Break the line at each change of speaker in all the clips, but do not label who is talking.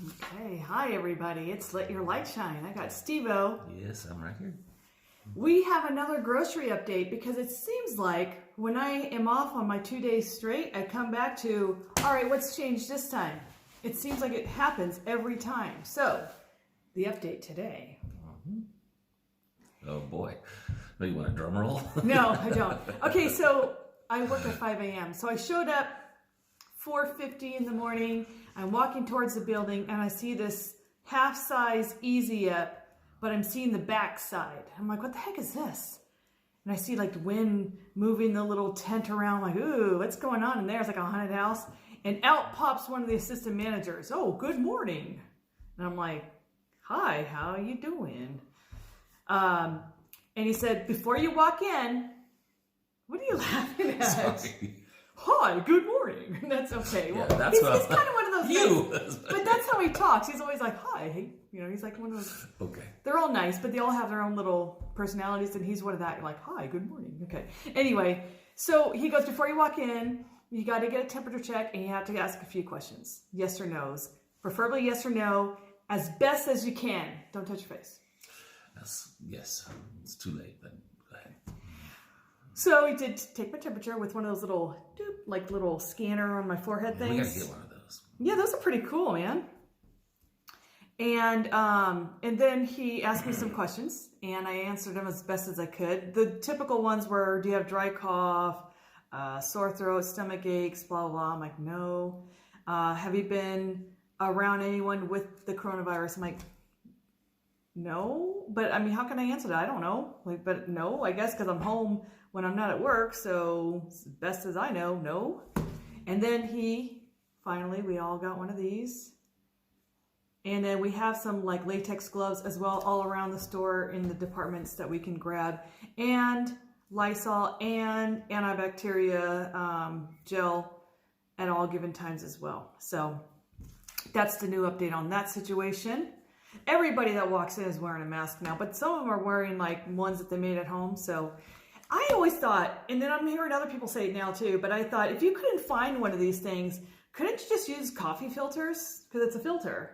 Okay, hi everybody. It's Let Your Light Shine. I got Steve-O.
Yes, I'm right here.
We have another grocery update because it seems like when I am off on my 2 days straight, I come back to, all right, what's changed this time? It seems like it happens every time. So, the update today.
Oh boy. Oh, you want a drum roll?
No, I don't. Okay, so I work at 5 a.m. So I showed up 4:50 in the morning. I'm walking towards the building and I see this half-size Easy Up, but I'm seeing the back side. I'm like, what the heck is this? And I see like the wind moving the little tent around, like, ooh, what's going on in there? It's like a haunted house. And out pops one of the assistant managers. Oh, good morning. And I'm like, hi, how are you doing? And he said, before you walk in, what are you laughing at?
Sorry.
Hi, good morning. That's okay. Well,
Yeah, that's
he's kind of one of those
guys.
But that's how he talks. He's always like, hi. You know, he's like one of those.
Okay.
They're all nice, but they all have their own little personalities, and he's one of that. You're like, hi, good morning. Okay. Anyway, so he goes, before you walk in, you got to get a temperature check, and you have to ask a few questions. Yes or no's. Preferably yes or no, as best as you can. Don't touch your face.
Yes. It's too late, but go ahead.
So he did take my temperature with one of those little, like little scanner on my forehead
Yeah,
things.
we gotta get one of those.
Yeah, those are pretty cool, man. And then he asked me some questions, and I answered them as best as I could. The typical ones were, do you have dry cough, sore throat, stomach aches, blah, blah, blah. I'm like, no. Have you been around anyone with the coronavirus? I'm like, no. But, I mean, how can I answer that? I don't know. Like, but no, I guess because I'm home when I'm not at work. So, as best as I know, no. And then finally, we all got one of these. And then we have some like latex gloves as well all around the store in the departments that we can grab. And Lysol and antibacteria gel at all given times as well. So that's the new update on that situation. Everybody that walks in is wearing a mask now, but some of them are wearing like ones that they made at home. So I always thought, and then I'm hearing other people say it now too, but I thought if you couldn't find one of these things, couldn't you just use coffee filters? Because it's a filter.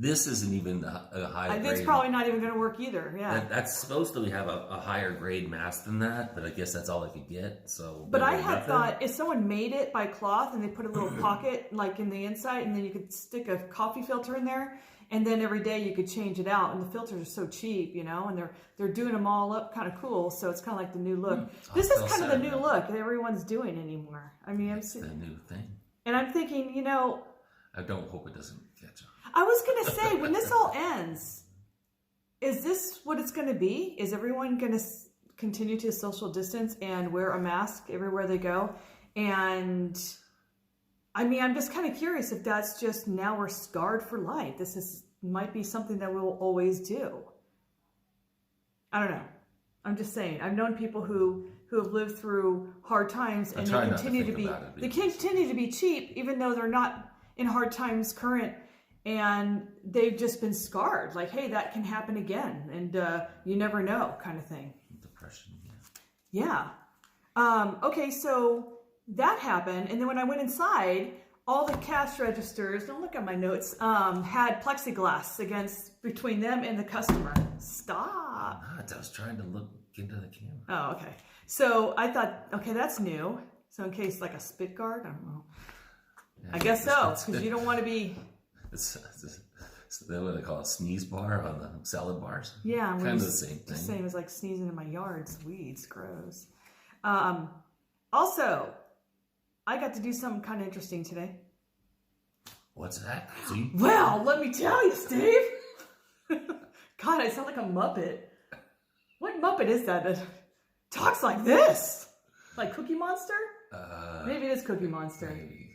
This isn't even a high grade.
It's probably not even going to work either. Yeah.
That's supposed to have a higher grade mask than that, but I guess that's all I could get. So,
but I had thought if someone made it by cloth and they put a little pocket like in the inside, and then you could stick a coffee filter in there, and then every day you could change it out. And the filters are so cheap, you know, and they're doing them all up kind of cool. So it's kind of like the new look. This is kind of the new look that everyone's doing anymore. I mean,
it's the new thing.
And I'm thinking, you know,
I don't hope it doesn't catch on.
I was going to say, when this all ends, is this what it's going to be? Is everyone going to continue to social distance and wear a mask everywhere they go? And I mean, I'm just kind of curious if that's just now we're scarred for life. Might be something that we'll always do. I don't know. I'm just saying. I've known people who have lived through hard times and they continue to be cheap, even though they're not in hard times current. And they've just been scarred. Like, hey, that can happen again. And you never know kind of thing.
Depression,
yeah. Yeah. Okay, so that happened. And then when I went inside, all the cash registers, don't look at my notes, had plexiglass between them and the customer. Stop.
I was trying to look into the camera.
Oh, okay. So I thought, okay, that's new. So in case like a spit guard, I don't know. Yeah, I guess so, because you don't want to be... It's
what they call a sneeze bar on the salad bars.
Yeah,
kind of the same thing.
The same as like sneezing in my yard. It's weeds, gross. Also, I got to do something kind of interesting today.
What's that? See?
Well, let me tell you, Steve. God, I sound like a Muppet. What Muppet is that talks like this? Like Cookie Monster? Maybe it is Cookie Monster.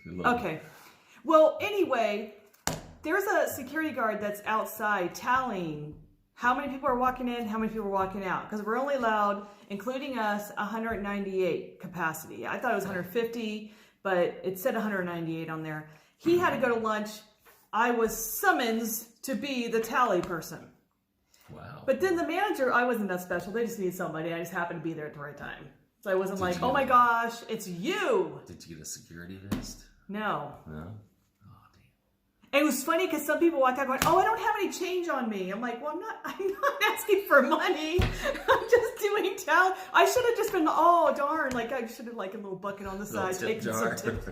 Maybe.
Okay. Well, anyway, there's a security guard that's outside tallying how many people are walking in, how many people are walking out. Because we're only allowed, including us, 198 capacity. I thought it was 150, but it said 198 on there. He had to go to lunch. I was summoned to be the tally person.
Wow.
But then the manager, I wasn't that special. They just needed somebody. I just happened to be there at the right time. So I wasn't like, oh my gosh, it's you.
Did you get a security vest?
No.
No?
And it was funny because some people walked out going, "Oh, I don't have any change on me." I'm like, "Well, I'm not asking for money. I'm just doing town. I should have just been, oh, darn. Like, I should have, like, a little bucket on the side.
Tip
Taking
jar.
some tips.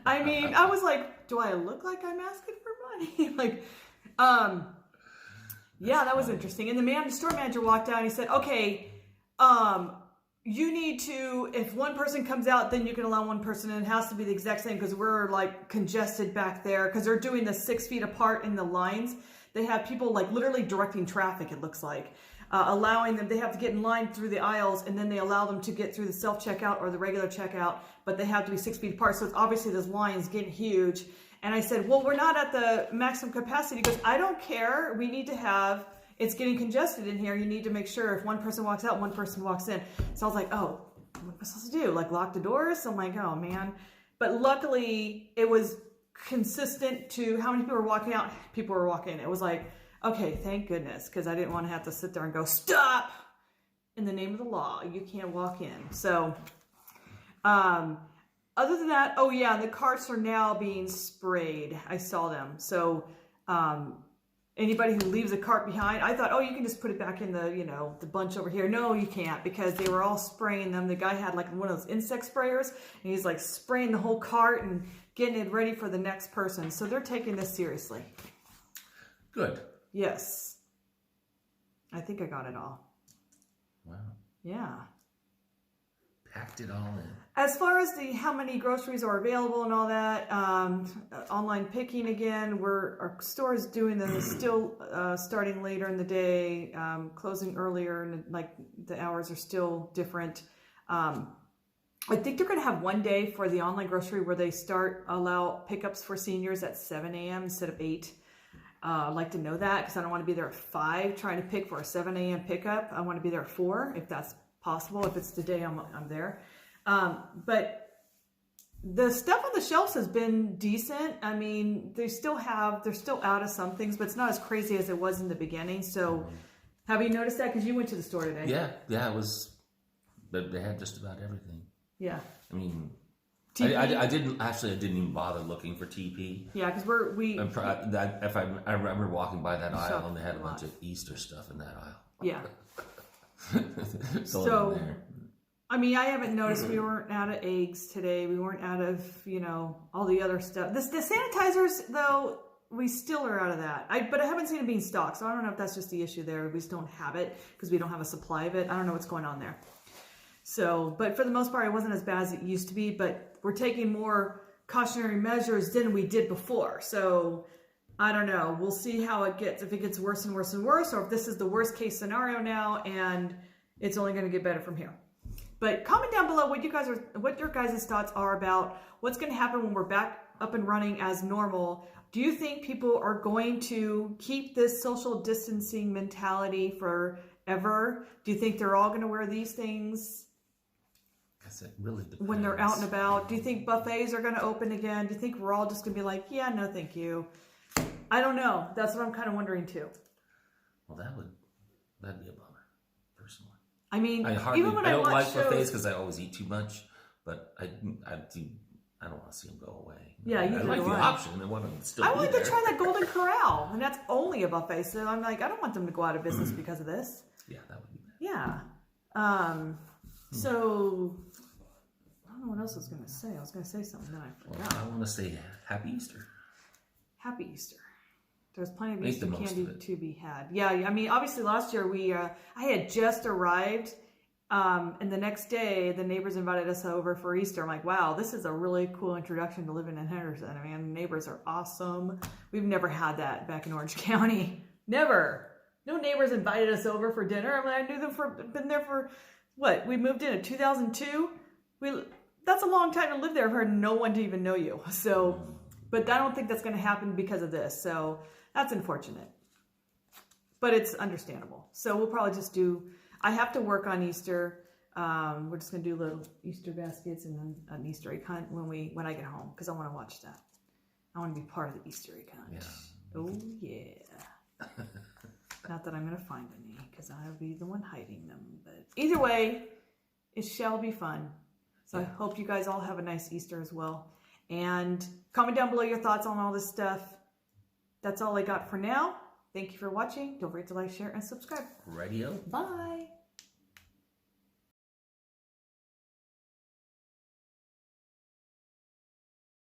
I mean, I was like, do I look like I'm asking for money? Like, yeah, that was interesting. And the store manager walked out and he said, okay, you need to, if one person comes out, then you can allow one person in. It has to be the exact same because we're like congested back there because they're doing the 6 feet apart in the lines. They have people like literally directing traffic, it looks like, allowing them, they have to get in line through the aisles and then they allow them to get through the self-checkout or the regular checkout, but they have to be 6 feet apart. So it's obviously this line's getting huge. And I said, well, we're not at the maximum capacity. He goes, I don't care. We need to have, it's getting congested in here. You need to make sure if one person walks out, one person walks in. So I was like, oh, what am I supposed to do? Like lock the doors? I'm like, oh man. But luckily it was consistent to how many people were walking out. People were walking in. It was like, okay, thank goodness. Because I didn't want to have to sit there and go, stop in the name of the law. You can't walk in. So, other than that, oh yeah, the carts are now being sprayed. I saw them. So, anybody who leaves a cart behind, I thought, oh, you can just put it back in the, you know, the bunch over here. No, you can't because they were all spraying them. The guy had like one of those insect sprayers and he's like spraying the whole cart and getting it ready for the next person. So they're taking this seriously.
Good.
Yes. I think I got it all.
Wow.
Yeah.
Packed it all in.
As far as how many groceries are available and all that, online picking again, our store is doing them still starting later in the day, closing earlier, and like the hours are still different. I think they're going to have one day for the online grocery where they allow pickups for seniors at 7 a.m. instead of 8. I'd like to know that because I don't want to be there at 5 trying to pick for a 7 a.m. pickup. I want to be there at 4 if that's possible, if it's the day I'm there. But the stuff on the shelves has been decent. I mean, they're still out of some things, but it's not as crazy as it was in the beginning. So have you noticed that? Because you went to the store today.
Yeah, it was, but they had just about everything.
Yeah.
I mean,
TP?
I didn't even bother looking for TP.
Yeah, because
I remember walking by that aisle and they had a bunch of Easter stuff in that aisle.
Yeah.
So,
I mean, I haven't noticed we weren't out of eggs today. We weren't out of, all the other stuff. The sanitizers, though, we still are out of that. But I haven't seen it being stocked, so I don't know if that's just the issue there. We just don't have it because we don't have a supply of it. I don't know what's going on there. So, but for the most part, it wasn't as bad as it used to be, but we're taking more cautionary measures than we did before. So, I don't know. We'll see how it gets, if it gets worse and worse and worse, or if this is the worst case scenario now and it's only going to get better from here. But comment down below what your guys' thoughts are about what's going to happen when we're back up and running as normal. Do you think people are going to keep this social distancing mentality forever? Do you think they're all going to wear these things?
It really depends.
When they're out and about? Do you think buffets are going to open again? Do you think we're all just going to be like, yeah, no, thank you? I don't know. That's what I'm kind of wondering too.
Well, that'd be a bummer, personally.
I mean,
I don't like buffets because I always eat too much, but I don't want to see them go away.
Yeah,
I like the option. I want them to still be there.
I wanted to try that Golden Corral, and that's only a buffet. So I'm like, I don't want them to go out of business because of this.
Yeah, that would be bad.
Yeah. So I don't know what else I was going to say. I was going to say something that I forgot.
Well, I want to say Happy Easter.
Happy Easter. There's plenty of
Make
Easter
the most
candy
of it.
to be had. Yeah, I mean, obviously last year I had just arrived, and the next day the neighbors invited us over for Easter. I'm like, wow, this is a really cool introduction to living in Henderson. I mean, neighbors are awesome. We've never had that back in Orange County. Never. No neighbors invited us over for dinner. I mean, I knew them been there for what? We moved in 2002. That's a long time to live there for no one to even know you. So, but I don't think that's going to happen because of this. So that's unfortunate, but it's understandable. So we'll probably just I have to work on Easter. We're just going to do little Easter baskets and an Easter egg hunt when I get home because I want to watch that. I want to be part of the Easter egg hunt.
Yeah.
Oh yeah. Not that I'm going to find any because I'll be the one hiding them. But either way, it shall be fun. So I hope you guys all have a nice Easter as well. And comment down below your thoughts on all this stuff. that's all I got for now. Thank you for watching. Don't forget to like, share, and subscribe.
Radio.
Bye.